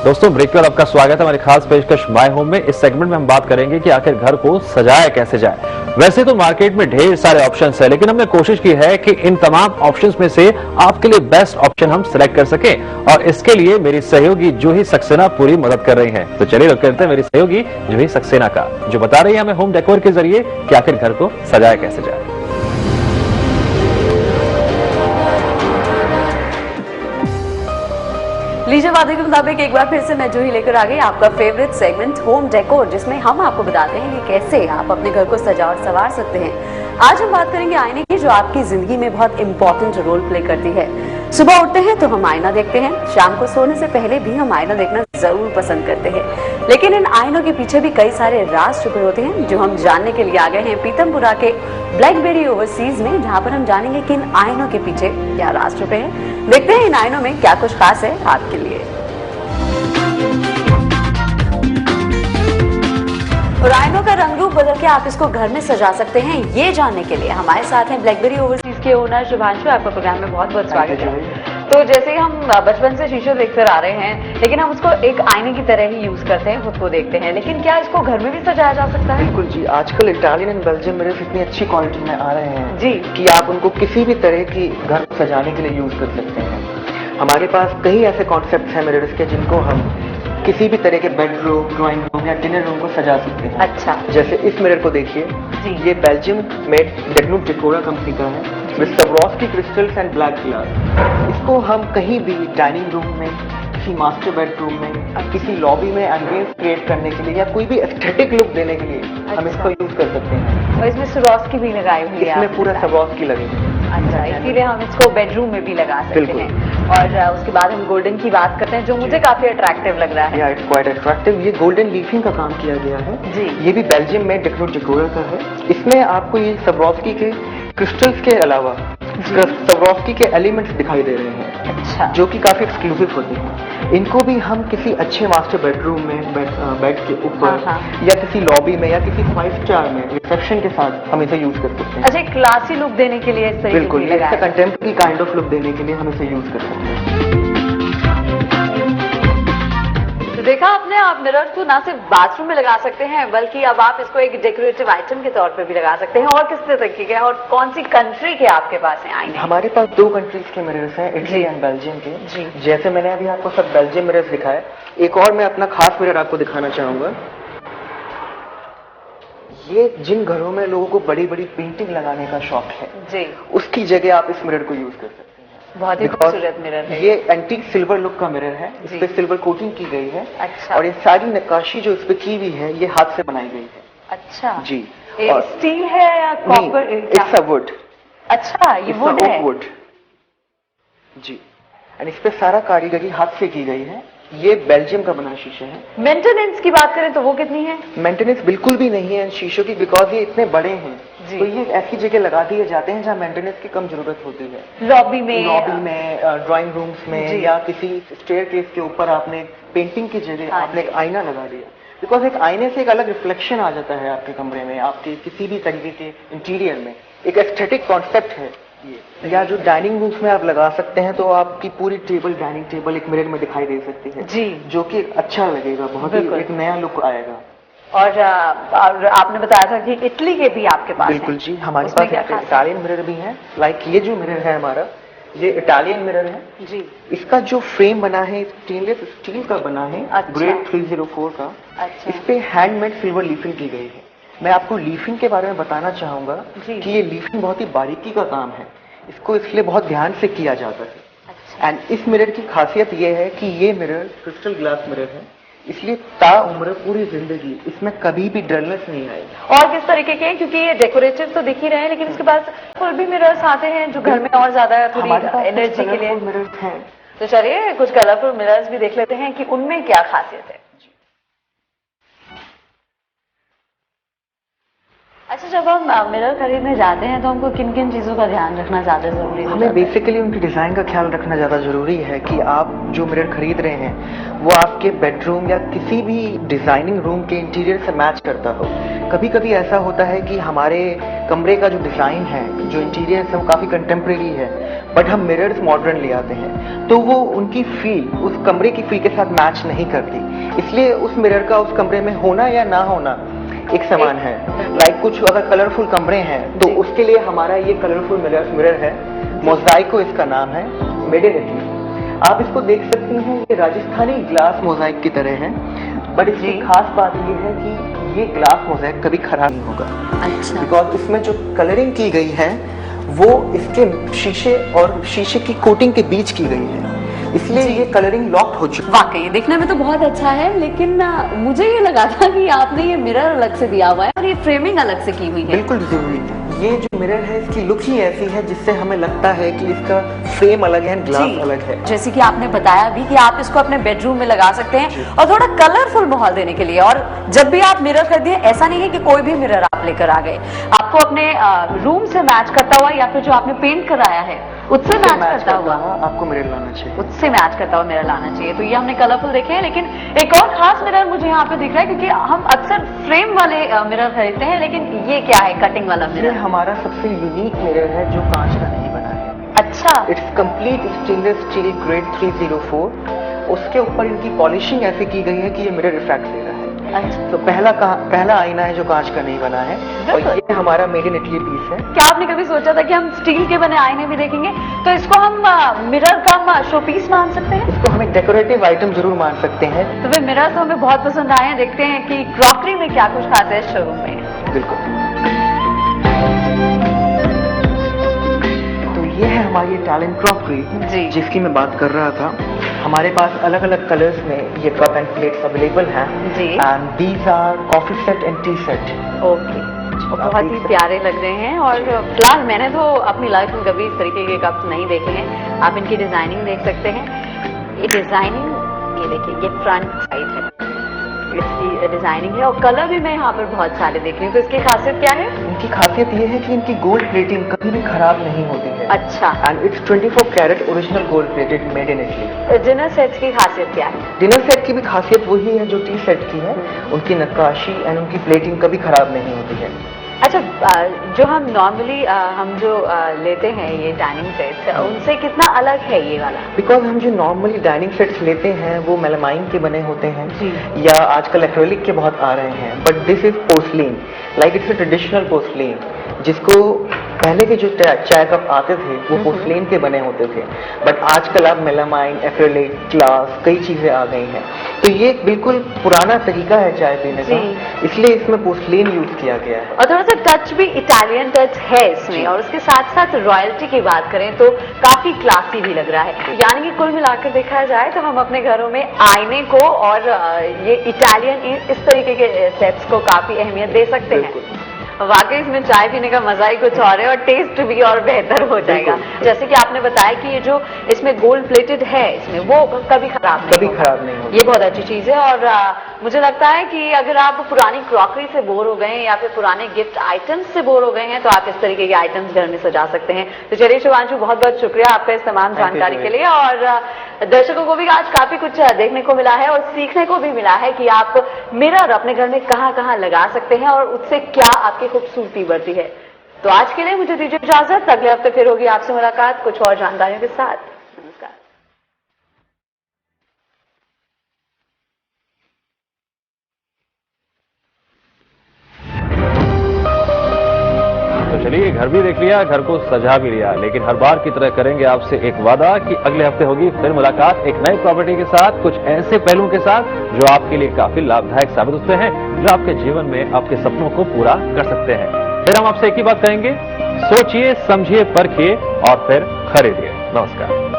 दोस्तों ब्रेक पर आपका स्वागत है हमारी खास पेशकश माय होम में। इस सेगमेंट में हम बात करेंगे कि आखिर घर को सजाया कैसे जाए। वैसे तो मार्केट में ढेर सारे ऑप्शंस है, लेकिन हमने कोशिश की है कि इन तमाम ऑप्शंस में से आपके लिए बेस्ट ऑप्शन हम सिलेक्ट कर सकें, और इसके लिए मेरी सहयोगी जूही सक्सेना पूरी मदद कर रही है। तो चलिए रुक करते हैं मेरी सहयोगी जूही सक्सेना का, जो बता रही है हमें होम डेकोर के जरिए कि आखिर घर को सजाया कैसे जाए। लीजिए वादे के मुताबिक एक बार फिर से मैं जूही लेकर आ गई आपका फेवरेट सेगमेंट होम डेकोर, जिसमें हम आपको बताते हैं कि कैसे आप अपने घर को सजा और संवार सकते हैं। आज हम बात करेंगे आईने की, जो आपकी जिंदगी में बहुत इंपॉर्टेंट रोल प्ले करती है। सुबह उठते हैं तो हम आईना देखते हैं, शाम को सोने से पहले भी हम आईना देखना जरूर पसंद करते हैं, लेकिन इन आईनों के पीछे भी कई सारे राज छुपे होते हैं, जो हम जानने के लिए आ गए हैं पीतमपुरा के ब्लैकबेरी ओवरसीज में, जहां पर हम जानेंगे कि इन आईनों के पीछे क्या राज छुपे हैं। देखते हैं इन आईनों में क्या कुछ खास है आपके लिए। और आईनों का रंग रूप बदल के आप इसको घर में सजा सकते हैं, ये जानने के लिए हमारे साथ हैं ब्लैकबेरी ओवरसीज के ओनर शुभांशु। आपका प्रोग्राम में बहुत बहुत स्वागत है। तो जैसे ही हम बचपन से शीशे देखते आ रहे हैं, लेकिन हम उसको एक आईने की तरह ही यूज करते हैं, खुद को देखते हैं, लेकिन क्या इसको घर में भी सजाया जा सकता है? बिल्कुल जी, आजकल इटालियन एंड बेल्जियम मिरर्स इतनी अच्छी क्वालिटी में आ रहे हैं जी कि आप उनको किसी भी तरह की घर सजाने के लिए यूज कर सकते हैं। हमारे पास कई ऐसे कॉन्सेप्ट हैं मिरर्स के, जिनको हम किसी भी तरह के बेडरूम, ड्राइंग रूम या डिनर रूम को सजा सकते हैं। अच्छा, जैसे इस मिरर को देखिए, ये बेल्जियम मेड डेक्नूब डेकोरा कंपनी का है with Swarovski crystals and black glass. इसको हम कहीं भी डाइनिंग रूम में, किसी मास्टर बेडरूम में, किसी लॉबी में एम्बियंस क्रिएट करने के लिए या कोई भी एस्थेटिक लुक देने के लिए हम इसको यूज कर सकते हैं। और इसमें स्वरोस्की भी लगाई हुई है, इसमें पूरा स्वरोस्की लगेगी। अच्छा, इसीलिए हम इसको बेडरूम में भी लगा सकते हैं। और उसके बाद हम गोल्डन की बात करते हैं, जो मुझे काफी अट्रैक्टिव लग रहा है। It's quite attractive. ये गोल्डन लीफिंग का काम किया गया है जी। ये भी बेल्जियम में डेक्नूब डेकोरा का है। इसमें आपको ये स्वरोस्की के क्रिस्टल्स के अलावा स्वरोस्की के एलिमेंट्स दिखाई दे रहे हैं। अच्छा, जो कि काफी एक्सक्लूसिव होते हैं। इनको भी हम किसी अच्छे मास्टर बेडरूम में, बेड के ऊपर या किसी लॉबी में या किसी 5 स्टार में रिसेप्शन के साथ हम इसे यूज कर सकते हैं। अच्छा, क्लासी लुक देने के लिए इस तरीके बिल्कुल, इसका कंटेम्प्रेरी काइंड ऑफ लुक देने के लिए हम इसे यूज कर सकते हैं। तो देखा आपने, आप मिरर को ना सिर्फ बाथरूम में लगा सकते हैं, बल्कि अब आप इसको एक डेकोरेटिव आइटम के तौर पे भी लगा सकते हैं। और किस तरीके के और कौन सी कंट्री के आपके पास हैं आईने? हमारे पास 2 कंट्रीज के मिरर्स हैं, इटली एंड बेल्जियम के। जी। जैसे मैंने अभी आपको सब बेल्जियम मिरर्स दिखाए, एक और मैं अपना खास मिरर आपको दिखाना चाहूंगा। ये जिन घरों में लोगों को बड़ी बड़ी पेंटिंग लगाने का शौक है जी, उसकी जगह आप इस मिरर को यूज कर सकते हैं। बहुत ही खूबसूरत मिरर है। ये एंटीक सिल्वर लुक का मिरर है, इस पे सिल्वर कोटिंग की गई है। अच्छा। और ये सारी नक्काशी जो इस पे की हुई है, ये हाथ से बनाई गई है। अच्छा जी। और स्टील है या कॉपर? It's a would. अच्छा, ये वुड है। Would ji. एंड इस पे सारा कारीगरी हाथ से की गई है। ये बेल्जियम का बना शीशा है। मेंटेनेंस की बात करें तो वो कितनी है? मेंटेनेंस बिल्कुल भी नहीं है इन शीशों की, बिकॉज ये इतने बड़े हैं। तो ये ऐसी जगह लगा दिए जाते हैं जहाँ मेंटेनेंस की कम जरूरत होती है। लॉबी में, ड्राइंग रूम्स में, या किसी स्टेयरकेस के ऊपर आपने पेंटिंग की जगह आपने एक आईना लगा दिया, बिकॉज एक आईने से एक अलग रिफ्लेक्शन आ जाता है आपके कमरे में, आपके किसी भी तरीके के इंटीरियर में। एक एस्थेटिक कॉन्सेप्ट है ये। या जो डाइनिंग रूम्स में आप लगा सकते हैं, तो आपकी पूरी टेबल, डाइनिंग टेबल एक मिरर में दिखाई दे सकती है जी, जो कि अच्छा लगेगा, बहुत ही एक नया लुक आएगा। और आपने बताया था कि इटली के भी आपके पास बिल्कुल जी, हमारे पास इटालियन मिरर भी है। लाइक ये जो मिरर है हमारा, ये इटालियन मिरर है जी। इसका जो फ्रेम बना है स्टेनलेस स्टील का बना है। अच्छा। ग्रेड 304 का। अच्छा। इस पे हैंडमेड सिल्वर लीफिंग की गई है। मैं आपको लीफिंग के बारे में बताना चाहूंगा कि ये लीफिंग बहुत ही बारीकी का काम है, इसको इसलिए बहुत ध्यान से किया जाता है। अच्छा। एंड इस मिरर की खासियत ये है कि ये मिरर क्रिस्टल ग्लास मिरर है, इसलिए ताउम्र पूरी जिंदगी इसमें कभी भी डलनेस नहीं आएगी। और किस तरीके के? क्योंकि ये डेकोरेटिव तो दिख ही रहे हैं, लेकिन इसके पास फुल भी मिरर्स आते हैं जो घर में और ज्यादा थोड़ी एनर्जी के लिए मिरर्स हैं। तो चलिए कुछ कलरफुल मिरर्स भी देख लेते हैं कि उनमें क्या खासियत है। अच्छा, जब हम मिरर खरीदने जाते हैं तो हमको किन किन चीजों का ध्यान रखना ज्यादा जरूरी है? हमें बेसिकली उनकी डिजाइन का ख्याल रखना ज्यादा जरूरी है कि आप जो मिरर खरीद रहे हैं वो आपके आपके बेडरूम या किसी भी डिजाइनिंग रूम के इंटीरियर से मैच करता हो। कभी कभी ऐसा होता है कि हमारे कमरे का जो डिजाइन है, जो इंटीरियर है, वो काफी कंटेम्प्रेरी है, बट हम मिरर्स मॉडर्न ले आते हैं तो वो उनकी फील, उस कमरे की फील के साथ मैच नहीं करती। इसलिए उस मिरर का उस कमरे में होना या ना होना एक समान है। लाइक कुछ अगर कलरफुल कमरे हैं तो उसके लिए हमारा ये कलरफुल मिरर है, मोज़ाइको इसका नाम है, मेड इन इटली। आप इसको देख सकती हैं, ये राजस्थानी ग्लास मोज़ाइक की तरह है, बट इसकी खास बात ये है कि ये ग्लास मोज़ाइक कभी खराब नहीं होगा। अच्छा। बिकॉज इसमें जो कलरिंग की गई है वो इसके शीशे और शीशे की कोटिंग के बीच की गई है, इसलिए ये कलरिंग लॉक हो चुका है। वाकई देखने में तो बहुत अच्छा है, लेकिन मुझे ये लगा था कि आपने ये मिरर अलग से दिया हुआ है और ये फ्रेमिंग अलग से की हुई है। बिल्कुल जरूरी है। ये जो मिरर है इसकी लुक ही ऐसी है जिससे हमें लगता है कि इसका फ्रेम अलग है, ग्लास अलग है। जैसे कि आपने बताया भी कि आप इसको अपने बेडरूम में लगा सकते हैं और थोड़ा कलरफुल माहौल देने के लिए। और जब भी आप मिरर खरीदिए, ऐसा नहीं है कि कोई भी मिरर आप लेकर आ गए, आपको अपने रूम से मैच करता हुआ या फिर जो आपने पेंट कराया है उससे मैच करता हुआ आपको मिरर लाना चाहिए, उससे मैच करता हुआ मिरर लाना चाहिए। तो ये हमने कलरफुल देखे हैं, लेकिन एक और खास मिरर मुझे यहाँ पे दिख रहा है, क्योंकि हम अक्सर फ्रेम वाले मिरर खरीदते हैं, लेकिन ये क्या है, कटिंग वाला ये मिरर। हमारा सबसे यूनिक मिरर है जो कांच का नहीं बना है। अच्छा। It's complete stainless steel grade 304। उसके ऊपर इनकी पॉलिशिंग ऐसी की गई है कि ये मिरर रिफ्रैक्ट दे रहा है। अच्छा। तो पहला आईना है जो कांच का नहीं बना है, और ये हमारा मेड इन इटली पीस है। क्या आपने कभी सोचा था कि हम स्टील के बने आईने भी देखेंगे? तो इसको हम मिरर का शो पीस मान सकते हैं? इसको हम एक डेकोरेटिव आइटम जरूर मान सकते हैं। तो वे मिरर तो हमें बहुत पसंद आए हैं। देखते हैं कि क्रॉकरी में क्या कुछ खास है इस शोरूम में। बिल्कुल। तो ये है हमारी इटालियन क्रॉकरी जी। जिसकी मैं बात कर रहा था। हमारे पास अलग अलग कलर्स में ये कप एंड प्लेट्स अवेलेबल हैं। जी। And these are coffee set and tea set. Okay. बहुत ही प्यारे लग रहे हैं, और फिलहाल मैंने तो अपनी लाइफ में कभी इस तरीके के कप्स नहीं देखे हैं। आप इनकी डिजाइनिंग देख सकते हैं। ये डिजाइनिंग, ये देखिए, ये फ्रंट साइड है, इसकी डिजाइनिंग है, और कलर भी मैं यहाँ पर बहुत सारे देख रही हूँ। तो इसकी खासियत क्या है? इनकी खासियत ये है कि इनकी गोल्ड प्लेटिंग कभी भी खराब नहीं होती है। अच्छा। And it's 24 carat original gold plated made in Italy. Dinner sets की खासियत क्या है? डिनर सेट की भी खासियत वही है जो टी सेट की है। उनकी नक्काशी एंड उनकी प्लेटिंग कभी खराब नहीं होती है। अच्छा, जो हम नॉर्मली लेते हैं ये डाइनिंग सेट्स, उनसे कितना अलग है ये वाला? बिकॉज हम जो नॉर्मली डाइनिंग सेट्स लेते हैं वो मेलामाइन के बने होते हैं, जी। या आजकल एक्रेलिक के बहुत आ रहे हैं, but this is porcelain. Like it's a traditional porcelain, जिसको पहले के जो चाय कप आते थे वो पोर्सलिन के बने होते थे, बट आजकल अब मेलामाइन, एक्रेलिक, ग्लास, कई चीजें आ गई हैं। तो ये एक बिल्कुल पुराना तरीका है चाय पीने का, इसलिए इसमें पोर्सलिन यूज किया गया है। और थोड़ा सा टच भी इटालियन टच है इसमें, और उसके साथ साथ रॉयल्टी की बात करें तो काफी क्लासी भी लग रहा है। यानी कि कुल मिलाकर देखा जाए तो हम अपने घरों में आईने को और ये इटालियन इस तरीके के सेट्स को काफी अहमियत दे सकते हैं। वाकई इसमें चाय पीने का मजा ही कुछ और है, और टेस्ट भी और बेहतर हो जाएगा। जैसे कि आपने बताया कि ये जो इसमें गोल्ड प्लेटेड है, इसमें वो कभी खराब नहीं होगा। ये बहुत अच्छी चीज है। और मुझे लगता है कि अगर आप पुरानी क्रॉकरी से बोर हो गए हैं या फिर पुराने गिफ्ट आइटम्स से बोर हो गए हैं, तो आप इस तरीके के आइटम्स घर में सजा सकते हैं। तो चलिए शिवांशु, बहुत बहुत शुक्रिया आपका इस तमाम जानकारी के लिए, और दर्शकों को भी आज काफी कुछ देखने को मिला है और सीखने को भी मिला है कि आप मिरर अपने घर में कहाँ कहाँ लगा सकते हैं और उससे क्या आपकी खूबसूरती बढ़ती है। तो आज के लिए मुझे दीजिए इजाजत, अगले हफ्ते फिर होगी आपसे मुलाकात कुछ और जानकारियों के साथ। नमस्कार। तो चलिए, घर भी देख लिया, घर को सजा भी लिया, लेकिन हर बार की तरह करेंगे आपसे एक वादा कि अगले हफ्ते होगी फिर मुलाकात एक नई प्रॉपर्टी के साथ, कुछ ऐसे पहलुओं के साथ जो आपके लिए काफी लाभदायक साबित होते हैं, जो आपके जीवन में आपके सपनों को पूरा कर सकते हैं। फिर हम आपसे एक ही बात कहेंगे, सोचिए, समझिए, परखिए और फिर खरीदिए। नमस्कार।